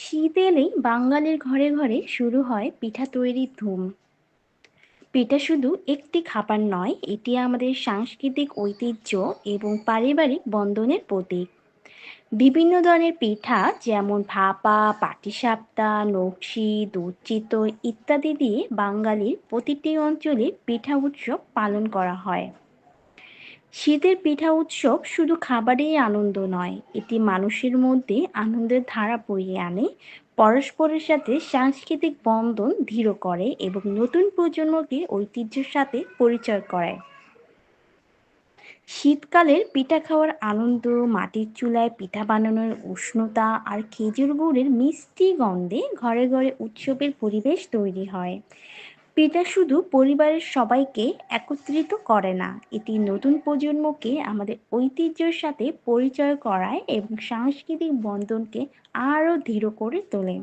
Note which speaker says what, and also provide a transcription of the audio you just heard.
Speaker 1: শীত এলেই বাঙালির ঘরে ঘরে শুরু হয় পিঠা তৈরির ধুম। পিঠা শুধু একটি খাবার নয়, এটি আমাদের সাংস্কৃতিক ঐতিহ্য এবং পারিবারিক বন্ধনের প্রতীক। বিভিন্ন ধরনের পিঠা যেমন ভাপা, পাটিসাপটা, নকশি, দুধ চিতই ইত্যাদি দিয়ে বাঙালির প্রতিটি অঞ্চলে পিঠা উৎসব পালন করা হয়। শীতের পিঠা উৎসব শুধু খাবারেই আনন্দ নয়, এটি মানুষের মধ্যে আনন্দের ধারা বইয়ে আনে, পরস্পরের সাথে সাংস্কৃতিক বন্ধন দৃঢ় করে এবং নতুন প্রজন্মকে ঐতিহ্যের সাথে পরিচয় করায়। শীতকালের পিঠা খাওয়ার আনন্দ, মাটির চুলায় পিঠা বানানোর উষ্ণতা আর খেজুর গুড়ের মিষ্টি গন্ধে ঘরে ঘরে উৎসবের পরিবেশ তৈরি হয়। পিঠা শুধু পরিবারের সবাইকে একত্রিত করে না, এটি নতুন প্রজন্মকে আমাদের ঐতিহ্যের সাথে পরিচয় করায় এবং সাংস্কৃতিক বন্ধনকে আরও দৃঢ় করে তোলে।